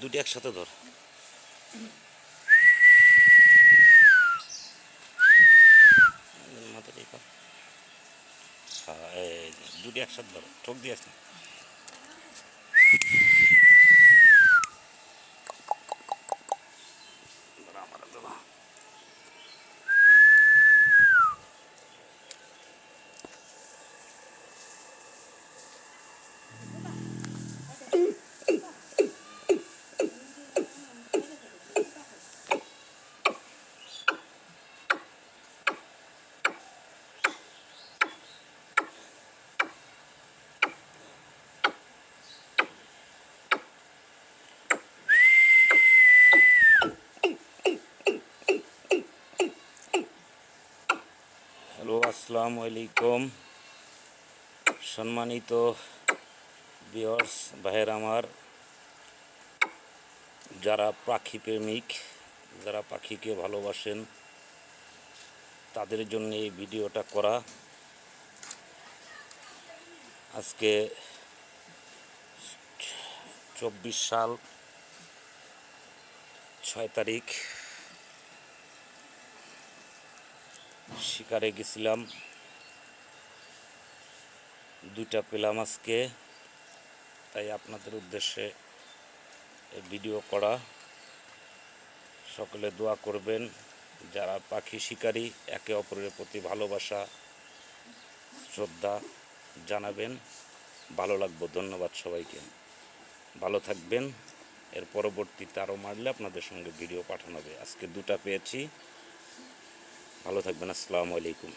দুটি একসাথে ধর। মাথা ঠিক কর। হ্যাঁ, এই দুটি একসাথে ধর, ঠোক দিয়েছ না। হ্যালো, আসসালামু আলাইকুম। সম্মানিত ভিউয়ার্স ভাইয়ের আমার, যারা পাখি প্রেমিক, যারা পাখিকে ভালোবাসেন, তাদের জন্য এই ভিডিওটা করা। আজকে 24 সাল 6 তারিখ শিকারে গেছিলাম, দুইটা পেলাম আজকে, তাই আপনাদের উদ্দেশ্যে ভিডিও করা। সকলে দোয়া করবেন, যারা পাখি শিকারী একে অপরের প্রতি ভালোবাসা শ্রদ্ধা জানাবেন, ভালো লাগবে। ধন্যবাদ সবাইকে, ভালো থাকবেন। এর পরবর্তীতে আরও মারলে আপনাদের সঙ্গে ভিডিও পাঠানো হবে। আজকে দুটা পেয়েছি, ভালো থাকবেন। আসসালামু আলাইকুম।